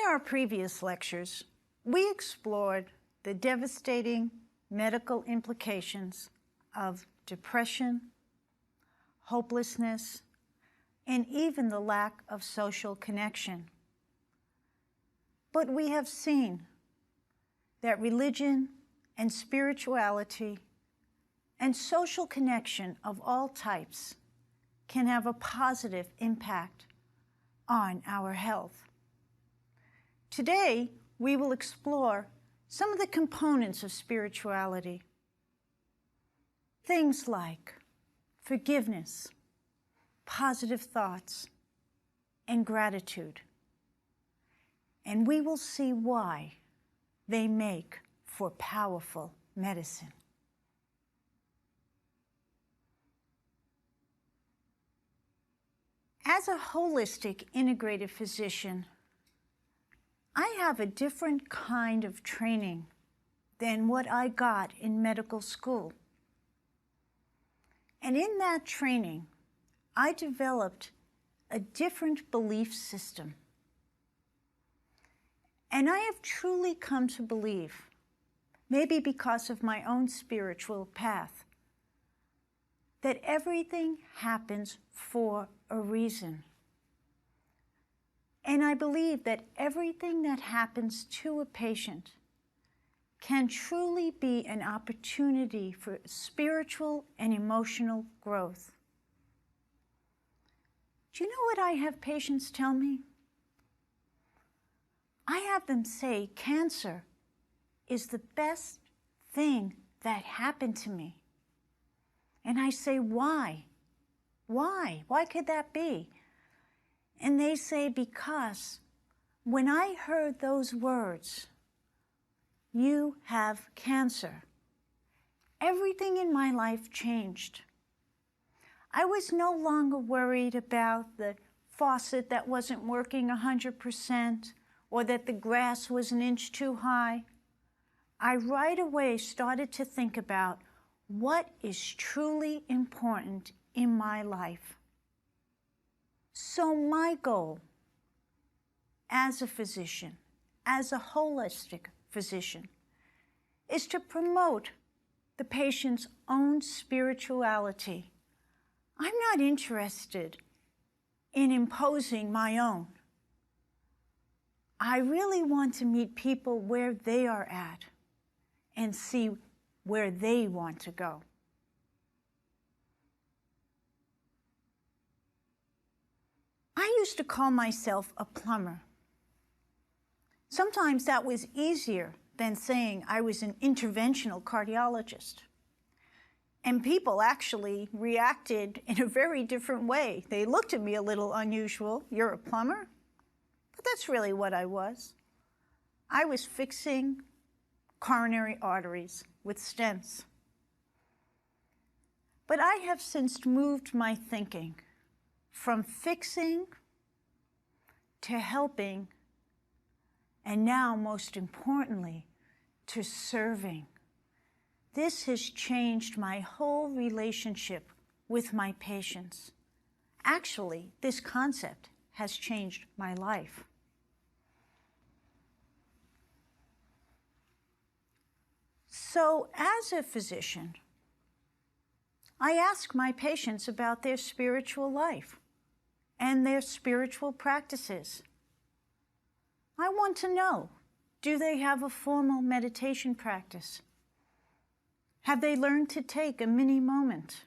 our previous lectures, we explored the devastating medical implications of depression, hopelessness, and even the lack of social connection. But we have seen that religion and spirituality and social connection of all types can have a positive impact on our health. Today, we will explore some of the components of spirituality. Things like forgiveness, positive thoughts, and gratitude. And we will see why they make for powerful medicine. As a holistic integrative physician, I have a different kind of training than what I got in medical school. And in that training, I developed a different belief system. And I have truly come to believe, maybe because of my own spiritual path, that everything happens for a reason. And I believe that everything that happens to a patient can truly be an opportunity for spiritual and emotional growth. Do you know what I have patients tell me? I have them say cancer is the best thing that happened to me. And I say, why? Why? Why could that be? And they say, because when I heard those words, you have cancer, everything in my life changed. I was no longer worried about the faucet that wasn't working 100% or that the grass was an inch too high. I right away started to think about what is truly important in my life. So my goal as a physician, as a holistic physician, is to promote the patient's own spirituality. I'm not interested in imposing my own. I really want to meet people where they are at and see where they want to go. I used to call myself a plumber. Sometimes that was easier than saying I was an interventional cardiologist. And people actually reacted in a very different way. They looked at me a little unusual. You're a plumber? But that's really what I was. I was fixing coronary arteries with stents. But I have since moved my thinking from fixing to helping, and now, most importantly, to serving. This has changed my whole relationship with my patients. Actually, this concept has changed my life. So, as a physician, I ask my patients about their spiritual life and their spiritual practices. I want to know, do they have a formal meditation practice? Have they learned to take a mini moment?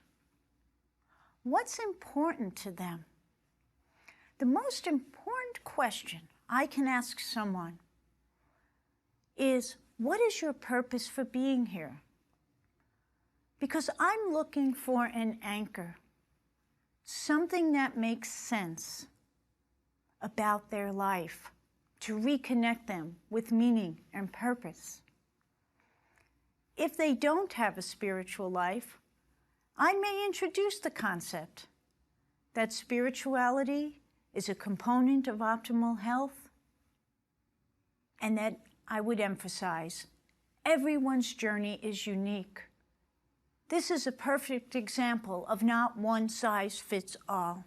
What's important to them? The most important question I can ask someone is, what is your purpose for being here? Because I'm looking for an anchor, something that makes sense about their life, to reconnect them with meaning and purpose. If they don't have a spiritual life, I may introduce the concept that spirituality is a component of optimal health, and that I would emphasize everyone's journey is unique. This is a perfect example of not one size fits all.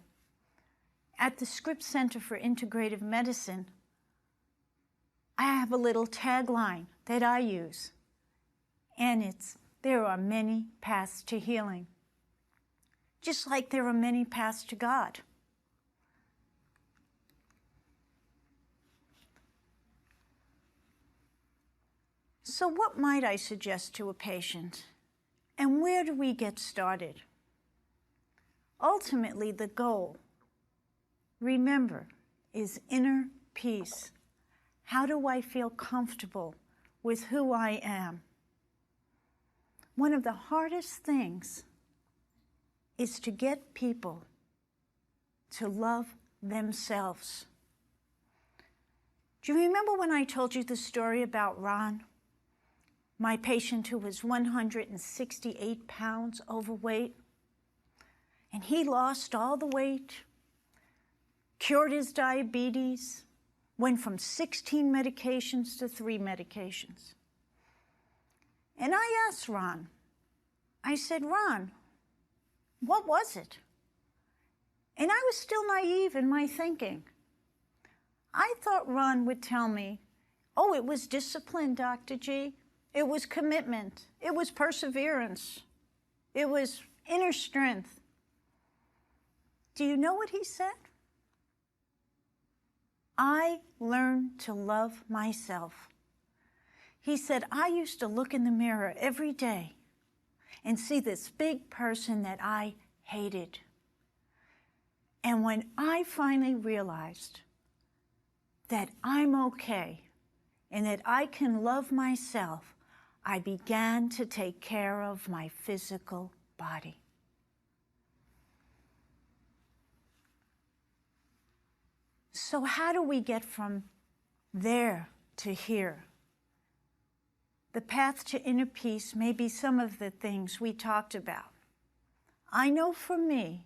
At the Scripps Center for Integrative Medicine, I have a little tagline that I use, and it's, there are many paths to healing, just like there are many paths to God. So what might I suggest to a patient, and where do we get started? Ultimately, the goal, remember, is inner peace. How do I feel comfortable with who I am? One of the hardest things is to get people to love themselves. Do you remember when I told you the story about Ron, my patient who was 168 pounds overweight? And he lost all the weight, cured his diabetes, went from 16 medications to 3 medications. And I asked Ron, I said, Ron, what was it? And I was still naive in my thinking. I thought Ron would tell me, oh, it was discipline, Dr. G. It was commitment. It was perseverance. It was inner strength. Do you know what he said? I learned to love myself. He said, I used to look in the mirror every day and see this big person that I hated. And when I finally realized that I'm okay and that I can love myself, I began to take care of my physical body. So how do we get from there to here? The path to inner peace may be some of the things we talked about. I know for me,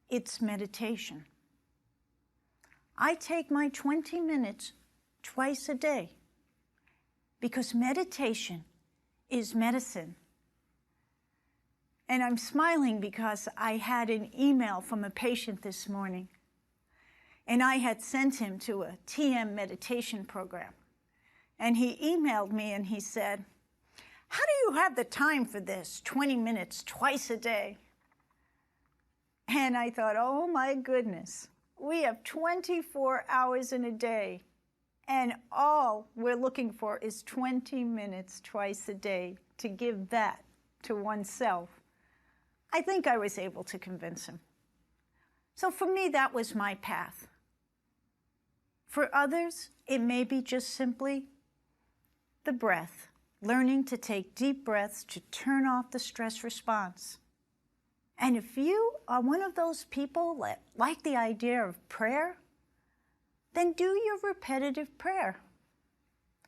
it's meditation. I take my 20 minutes twice a day because meditation is medicine. And I'm smiling because I had an email from a patient this morning, and I had sent him to a TM meditation program. And he emailed me and he said, how do you have the time for this, 20 minutes twice a day? And I thought, oh my goodness, we have 24 hours in a day, and all we're looking for is 20 minutes twice a day to give that to oneself. I think I was able to convince him. So for me, that was my path. For others, it may be just simply the breath, learning to take deep breaths to turn off the stress response. And if you are one of those people that like the idea of prayer, then do your repetitive prayer.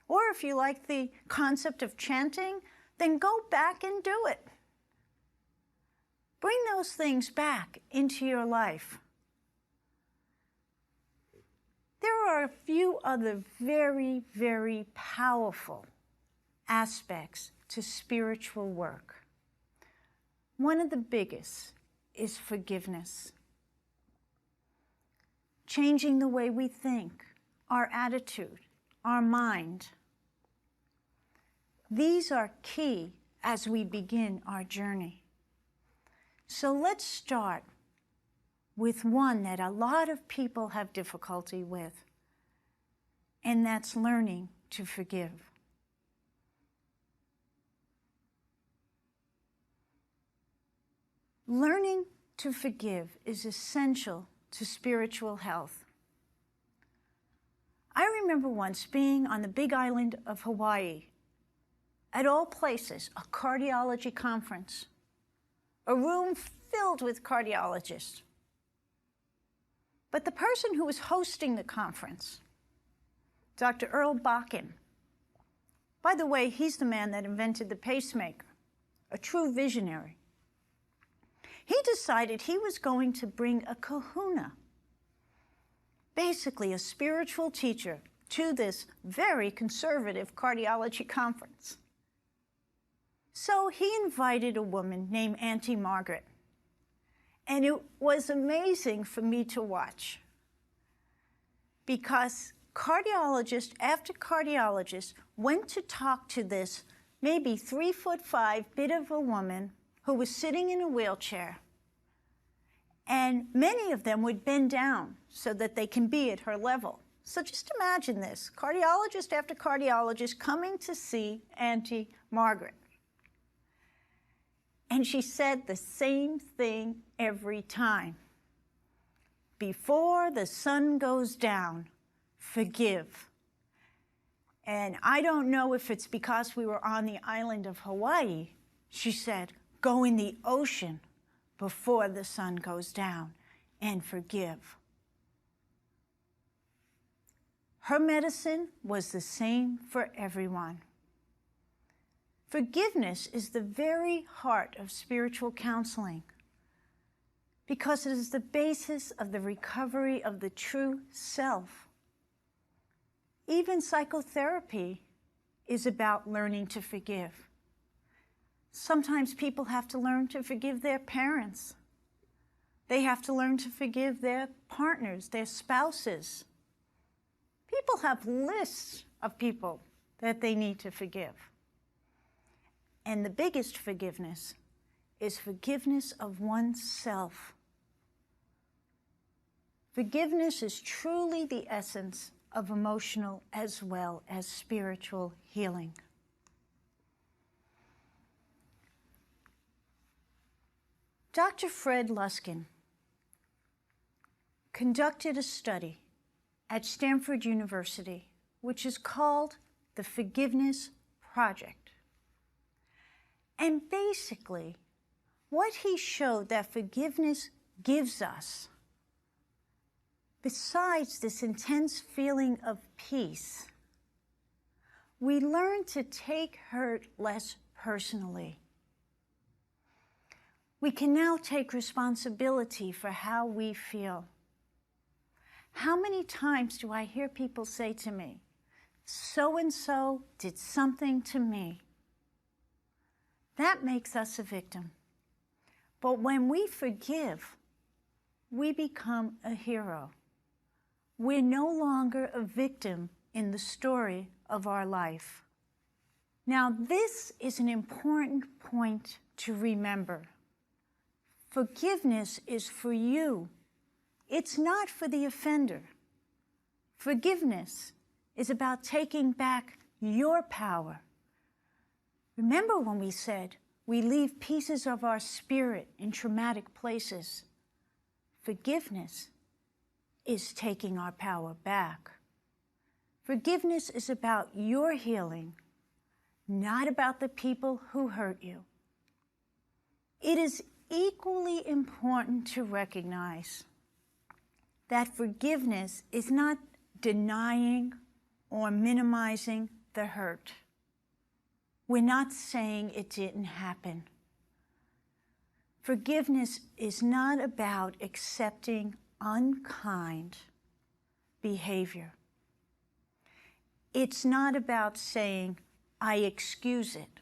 Or if you like the concept of chanting, then go back and do it. Bring those things back into your life. There are a few other very, very powerful aspects to spiritual work. One of the biggest is forgiveness. Changing the way we think, our attitude, our mind. These are key as we begin our journey. So let's start with one that a lot of people have difficulty with, and that's learning to forgive. Learning to forgive is essential to spiritual health. I remember once being on the big island of Hawaii, at all places, a cardiology conference, a room filled with cardiologists. But the person who was hosting the conference, Dr. Earl Bakken, by the way, he's the man that invented the pacemaker, a true visionary. He decided he was going to bring a kahuna, basically a spiritual teacher, to this very conservative cardiology conference. So he invited a woman named Auntie Margaret. And it was amazing for me to watch, because cardiologist after cardiologist went to talk to this maybe 3'5" bit of a woman who was sitting in a wheelchair. And many of them would bend down so that they can be at her level. So just imagine this, cardiologist after cardiologist coming to see Auntie Margaret. And she said the same thing every time. Before the sun goes down, forgive. And I don't know if it's because we were on the island of Hawaii. She said, go in the ocean before the sun goes down and forgive. Her medicine was the same for everyone. Forgiveness is the very heart of spiritual counseling because it is the basis of the recovery of the true self. Even psychotherapy is about learning to forgive. Sometimes people have to learn to forgive their parents. They have to learn to forgive their partners, their spouses. People have lists of people that they need to forgive. And the biggest forgiveness is forgiveness of oneself. Forgiveness is truly the essence of emotional as well as spiritual healing. Dr. Fred Luskin conducted a study at Stanford University, which is called the Forgiveness Project. And basically, what he showed that forgiveness gives us, besides this intense feeling of peace, we learn to take hurt less personally. We can now take responsibility for how we feel. How many times do I hear people say to me, so-and-so did something to me? That makes us a victim. But when we forgive, we become a hero. We're no longer a victim in the story of our life. Now, this is an important point to remember. Forgiveness is for you. It's not for the offender. Forgiveness is about taking back your power. Remember when we said we leave pieces of our spirit in traumatic places? Forgiveness is taking our power back. Forgiveness is about your healing, not about the people who hurt you. It is equally important to recognize that forgiveness is not denying or minimizing the hurt. We're not saying it didn't happen. Forgiveness is not about accepting unkind behavior. It's not about saying, I excuse it.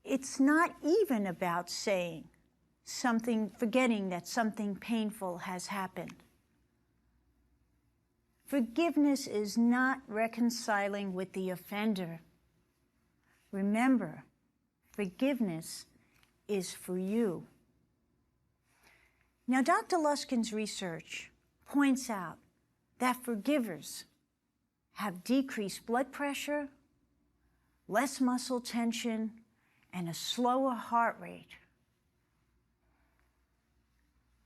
It's not even about saying forgetting that something painful has happened. Forgiveness is not reconciling with the offender. Remember, forgiveness is for you. Now, Dr. Luskin's research points out that forgivers have decreased blood pressure, less muscle tension, and a slower heart rate.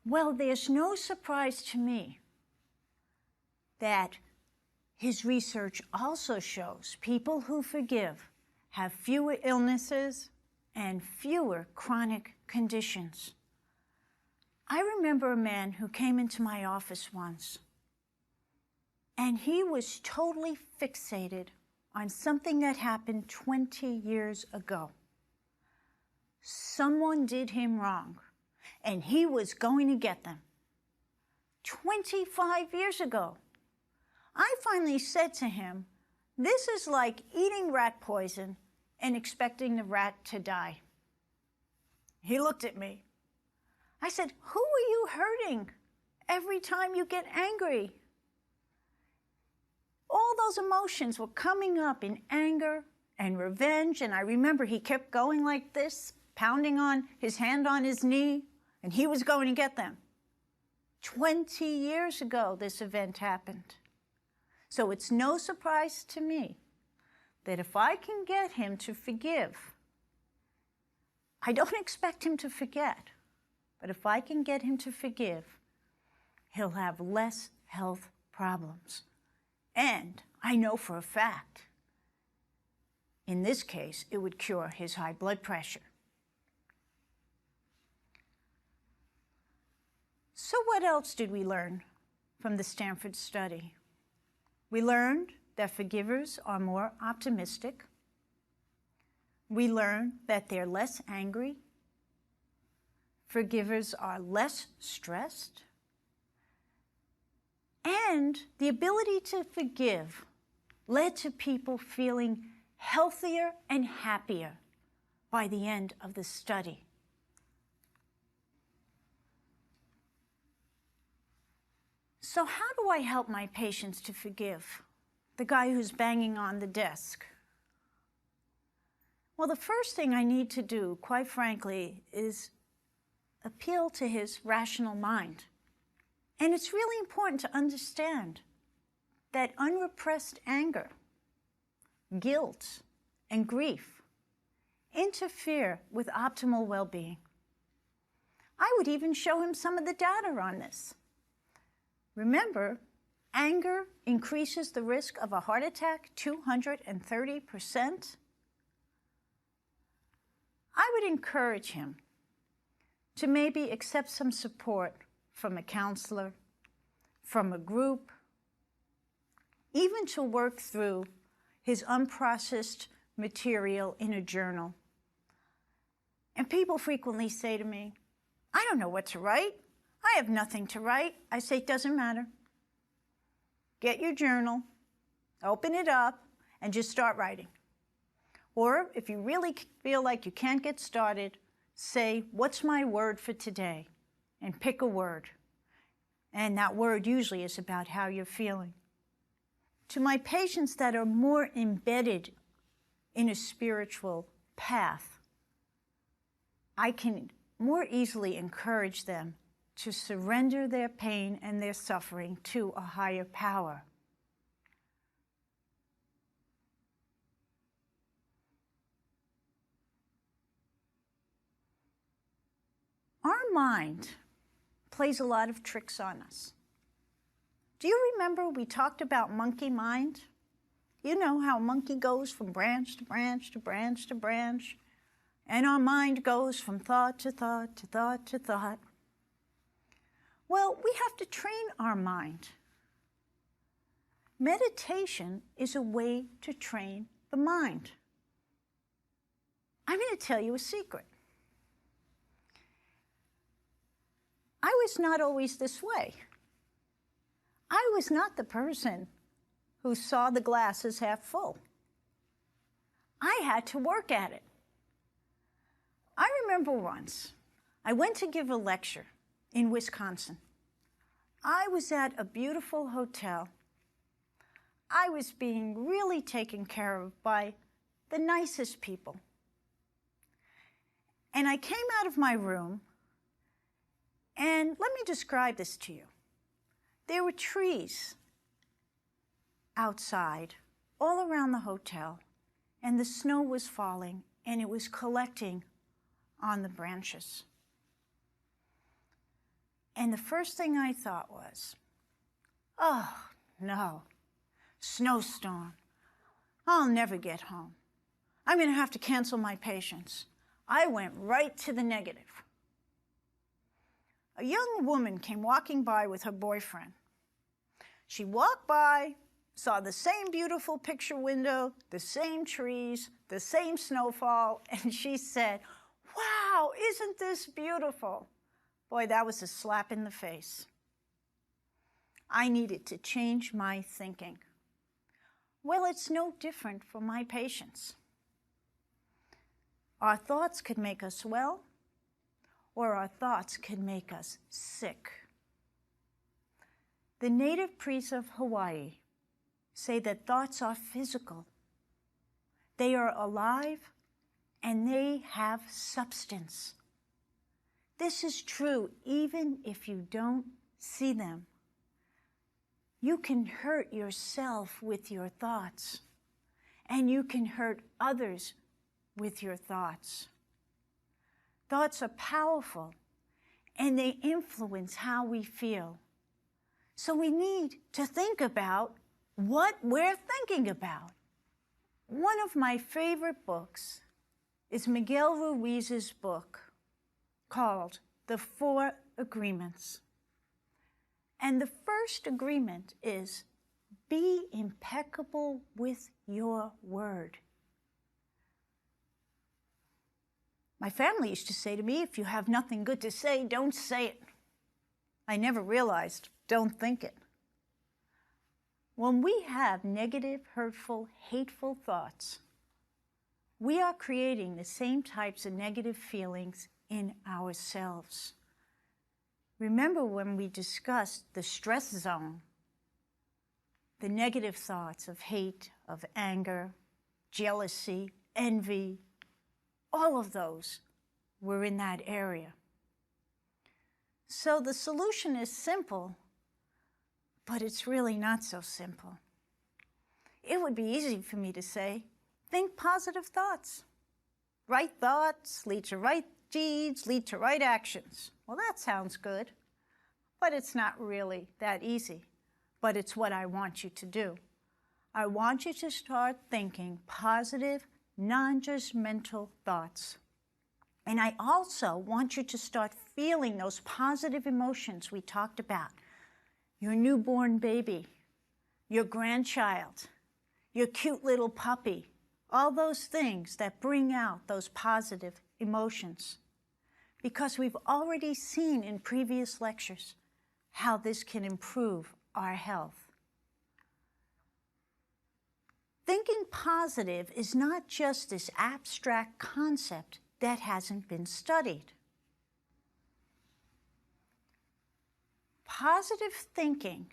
Well, there's no surprise to me that his research also shows people who forgive have fewer illnesses and fewer chronic conditions. I remember a man who came into my office once, and he was totally fixated on something that happened 20 years ago. Someone did him wrong, and he was going to get them. 25 years ago. I finally said to him, this is like eating rat poison and expecting the rat to die. He looked at me. I said, who are you hurting every time you get angry? All those emotions were coming up in anger and revenge, and I remember he kept going like this, pounding on his hand on his knee, and he was going to get them. 20 years ago, this event happened. So it's no surprise to me that if I can get him to forgive, I don't expect him to forget, but if I can get him to forgive, he'll have less health problems. And I know for a fact, in this case, it would cure his high blood pressure. So what else did we learn from the Stanford study? We learned that forgivers are more optimistic. We learned that they're less angry. Forgivers are less stressed. And the ability to forgive led to people feeling healthier and happier by the end of the study. So how do I help my patients to forgive the guy who's banging on the desk? Well, the first thing I need to do, quite frankly, is appeal to his rational mind. And it's really important to understand that unrepressed anger, guilt, and grief interfere with optimal well-being. I would even show him some of the data on this. Remember, anger increases the risk of a heart attack 230%. I would encourage him to maybe accept some support from a counselor, from a group, even to work through his unprocessed material in a journal. And people frequently say to me, I don't know what to write. I have nothing to write. I say, it doesn't matter. Get your journal, open it up, and just start writing. Or if you really feel like you can't get started, say, what's my word for today? And pick a word. And that word usually is about how you're feeling. To my patients that are more embedded in a spiritual path, I can more easily encourage them to surrender their pain and their suffering to a higher power. Our mind plays a lot of tricks on us. Do you remember we talked about monkey mind? You know how a monkey goes from branch to branch to branch to branch, and our mind goes from thought to thought to thought to thought. Well, we have to train our mind. Meditation is a way to train the mind. I'm going to tell you a secret. I was not always this way. I was not the person who saw the glass as half full. I had to work at it. I remember once, I went to give a lecture in Wisconsin. I was at a beautiful hotel. I was being really taken care of by the nicest people. And I came out of my room, and let me describe this to you. There were trees outside, all around the hotel, and the snow was falling, and it was collecting on the branches. And the first thing I thought was, oh, no, snowstorm. I'll never get home. I'm going to have to cancel my patients. I went right to the negative. A young woman came walking by with her boyfriend. She walked by, saw the same beautiful picture window, the same trees, the same snowfall, and she said, wow, isn't this beautiful? Boy, that was a slap in the face. I needed to change my thinking. Well, it's no different for my patients. Our thoughts could make us well, or our thoughts could make us sick. The native priests of Hawaii say that thoughts are physical. They are alive and they have substance. This is true even if you don't see them. You can hurt yourself with your thoughts, and you can hurt others with your thoughts. Thoughts are powerful, and they influence how we feel. So we need to think about what we're thinking about. One of my favorite books is Miguel Ruiz's book called The 4 Agreements. And the first agreement is, be impeccable with your word. My family used to say to me, if you have nothing good to say, don't say it. I never realized, don't think it. When we have negative, hurtful, hateful thoughts, we are creating the same types of negative feelings in ourselves. Remember when we discussed the stress zone, the negative thoughts of hate, of anger, jealousy, envy, all of those were in that area. So the solution is simple, but it's really not so simple. It would be easy for me to say, think positive thoughts. Right thoughts lead to right deeds, lead to right actions. Well, that sounds good, but it's not really that easy. But it's what I want you to do. I want you to start thinking positive, non-judgmental thoughts. And I also want you to start feeling those positive emotions we talked about. Your newborn baby, your grandchild, your cute little puppy, all those things that bring out those positive emotions. Because we've already seen in previous lectures how this can improve our health. Thinking positive is not just this abstract concept that hasn't been studied. Positive thinking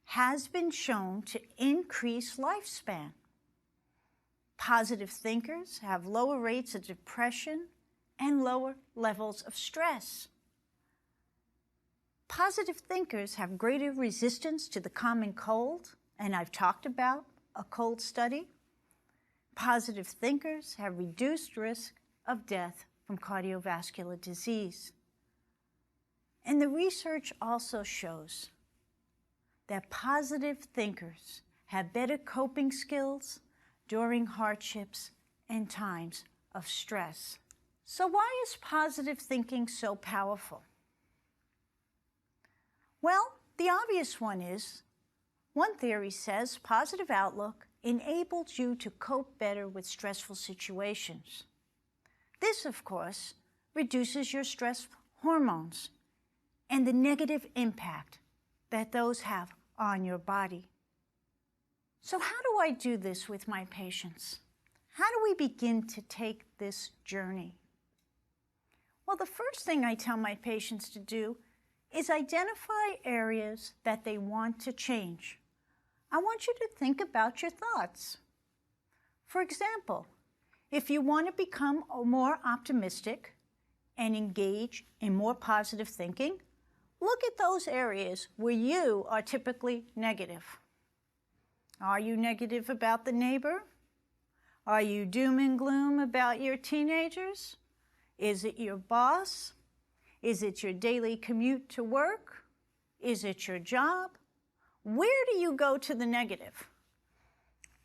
has been shown to increase lifespan. Positive thinkers have lower rates of depression and lower levels of stress. Positive thinkers have greater resistance to the common cold, and I've talked about a cold study. Positive thinkers have reduced risk of death from cardiovascular disease. And the research also shows that positive thinkers have better coping skills during hardships and times of stress. So why is positive thinking so powerful? Well, the obvious one is, one theory says positive outlook enables you to cope better with stressful situations. This, of course, reduces your stress hormones and the negative impact that those have on your body. So how do I do this with my patients? How do we begin to take this journey? Well, the first thing I tell my patients to do is identify areas that they want to change. I want you to think about your thoughts. For example, if you want to become more optimistic and engage in more positive thinking, look at those areas where you are typically negative. Are you negative about the neighbor? Are you doom and gloom about your teenagers? Is it your boss? Is it your daily commute to work? Is it your job? Where do you go to the negative?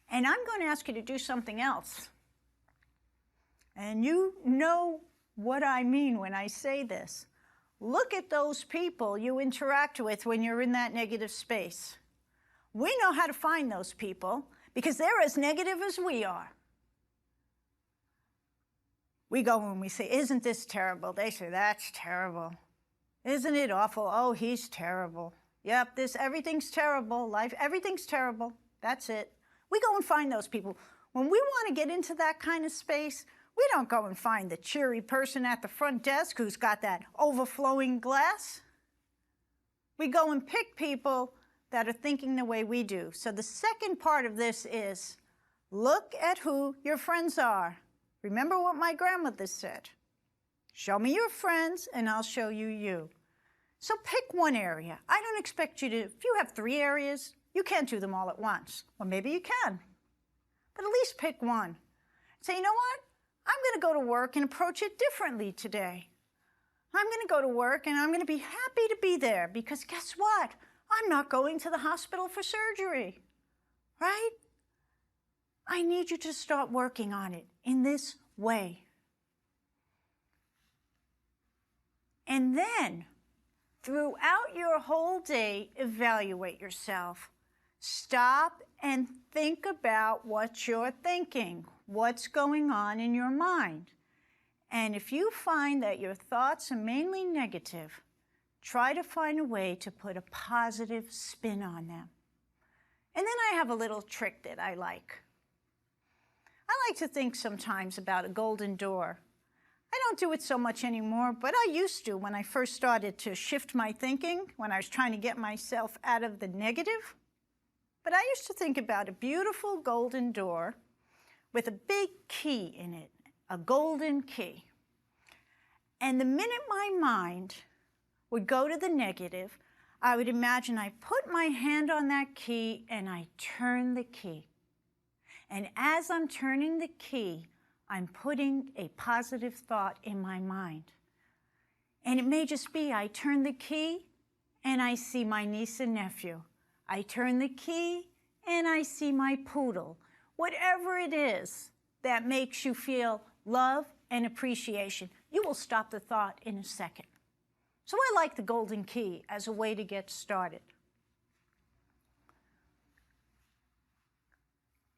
And I'm going to ask you to do something else. And you know what I mean when I say this. Look at those people you interact with when you're in that negative space. We know how to find those people because they're as negative as we are. We go and we say, isn't this terrible? They say, that's terrible. Isn't it awful? Oh, he's terrible. Yep, everything's terrible. Life, everything's terrible. That's it. We go and find those people. When we want to get into that kind of space, we don't go and find the cheery person at the front desk who's got that overflowing glass. We go and pick people that are thinking the way we do. So the second part of this is, look at who your friends are. Remember what my grandmother said. Show me your friends and I'll show you you. So pick one area. I don't expect you to, if you have 3 areas, you can't do them all at once. Or maybe you can. But at least pick one. Say, you know what? I'm going to go to work and approach it differently today. I'm going to go to work and I'm going to be happy to be there because guess what? I'm not going to the hospital for surgery, right? I need you to start working on it in this way. And then, throughout your whole day, evaluate yourself. Stop and think about what you're thinking, what's going on in your mind. And if you find that your thoughts are mainly negative, try to find a way to put a positive spin on them. And then I have a little trick that I like. I like to think sometimes about a golden door. I don't do it so much anymore, but I used to when I first started to shift my thinking, when I was trying to get myself out of the negative. But I used to think about a beautiful golden door with a big key in it, a golden key. And the minute my mind would go to the negative, I would imagine I put my hand on that key and I turn the key. And as I'm turning the key, I'm putting a positive thought in my mind. And it may just be I turn the key and I see my niece and nephew. I turn the key and I see my poodle. Whatever it is that makes you feel love and appreciation, you will stop the thought in a second. So I like the golden key as a way to get started.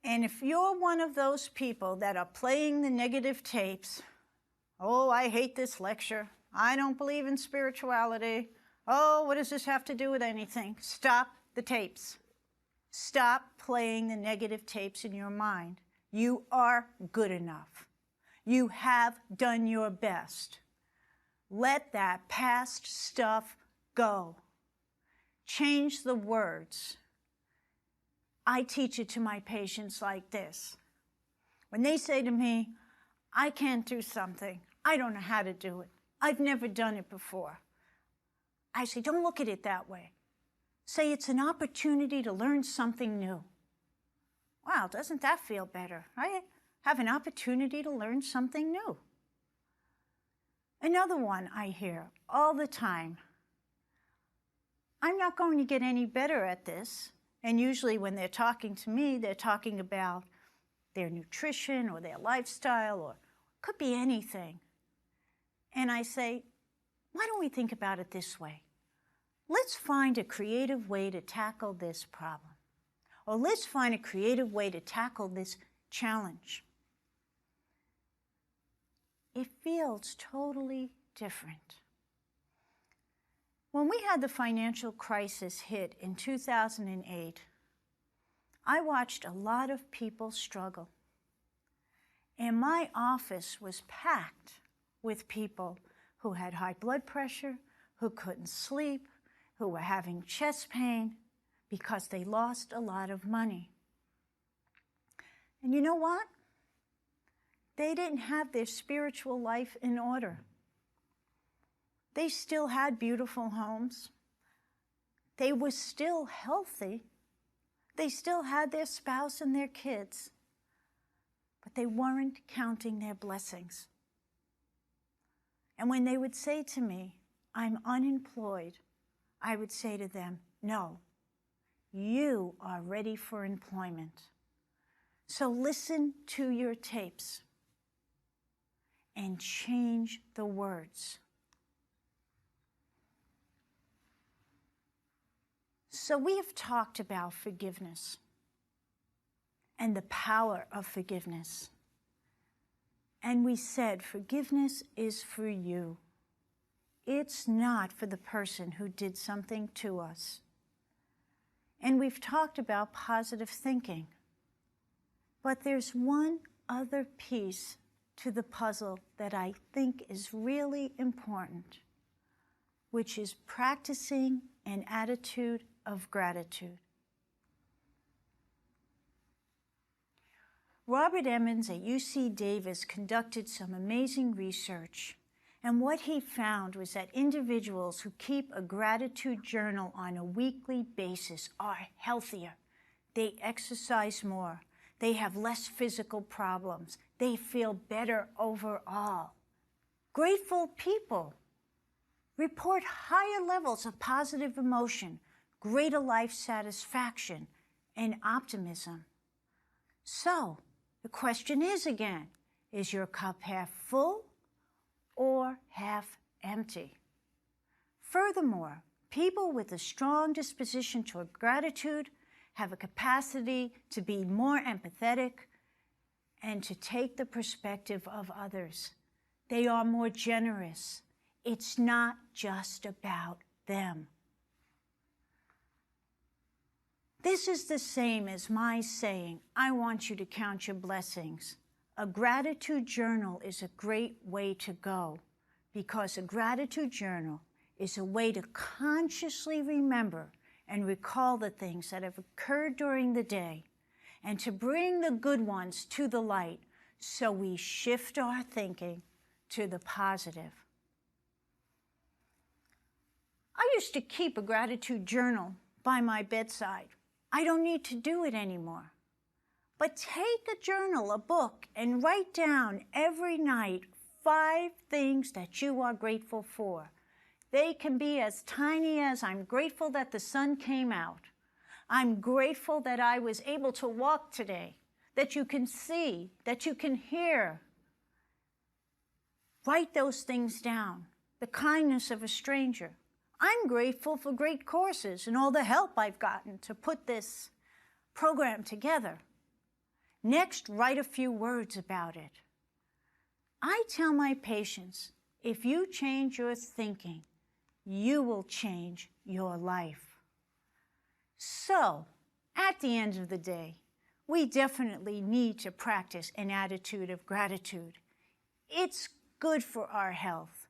And if you're one of those people that are playing the negative tapes, oh, I hate this lecture. I don't believe in spirituality. Oh, what does this have to do with anything? Stop the tapes. Stop playing the negative tapes in your mind. You are good enough. You have done your best. Let that past stuff go. Change the words. I teach it to my patients like this. When they say to me, I can't do something, I don't know how to do it, I've never done it before, I say, don't look at it that way. Say it's an opportunity to learn something new. Wow, doesn't that feel better? I have an opportunity to learn something new. Another one I hear all the time, I'm not going to get any better at this. And usually when they're talking to me, they're talking about their nutrition or their lifestyle, or could be anything. And I say, why don't we think about it this way? Let's find a creative way to tackle this problem. Or let's find a creative way to tackle this challenge. It feels totally different. When we had the financial crisis hit in 2008, I watched a lot of people struggle. And my office was packed with people who had high blood pressure, who couldn't sleep, who were having chest pain because they lost a lot of money. And you know what? They didn't have their spiritual life in order. They still had beautiful homes. They were still healthy. They still had their spouse and their kids. But they weren't counting their blessings. And when they would say to me, I'm unemployed, I would say to them, no, you are ready for employment. So listen to your tapes and change the words. So we have talked about forgiveness and the power of forgiveness. And we said forgiveness is for you. It's not for the person who did something to us. And we've talked about positive thinking. But there's one other piece to the puzzle that I think is really important, which is practicing an attitude of gratitude. Robert Emmons at UC Davis conducted some amazing research, and what he found was that individuals who keep a gratitude journal on a weekly basis are healthier. They exercise more. They have less physical problems. They feel better overall. Grateful people report higher levels of positive emotion, greater life satisfaction, and optimism. So, the question is again, is your cup half full or half empty? Furthermore, people with a strong disposition toward gratitude have a capacity to be more empathetic and to take the perspective of others. They are more generous. It's not just about them. This is the same as my saying, I want you to count your blessings. A gratitude journal is a great way to go because a gratitude journal is a way to consciously remember and recall the things that have occurred during the day and to bring the good ones to the light so we shift our thinking to the positive. I used to keep a gratitude journal by my bedside. I don't need to do it anymore. But take a journal, a book, and write down every night 5 things that you are grateful for. They can be as tiny as I'm grateful that the sun came out. I'm grateful that I was able to walk today, that you can see, that you can hear. Write those things down. The kindness of a stranger. I'm grateful for great courses and all the help I've gotten to put this program together. Next, write a few words about it. I tell my patients, if you change your thinking, you will change your life. So, at the end of the day, we definitely need to practice an attitude of gratitude. It's good for our health.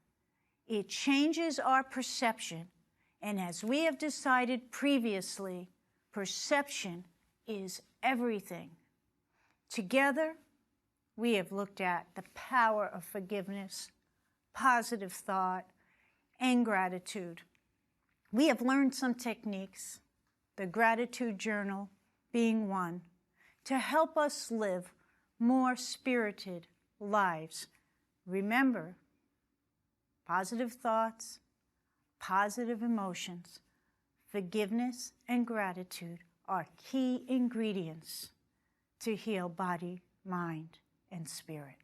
It changes our perception, and as we have decided previously, perception is everything. Together, we have looked at the power of forgiveness, positive thought, and gratitude. We have learned some techniques, the gratitude journal being one, to help us live more spirited lives. Remember, positive thoughts, positive emotions, forgiveness, and gratitude are key ingredients to heal body, mind, and spirit.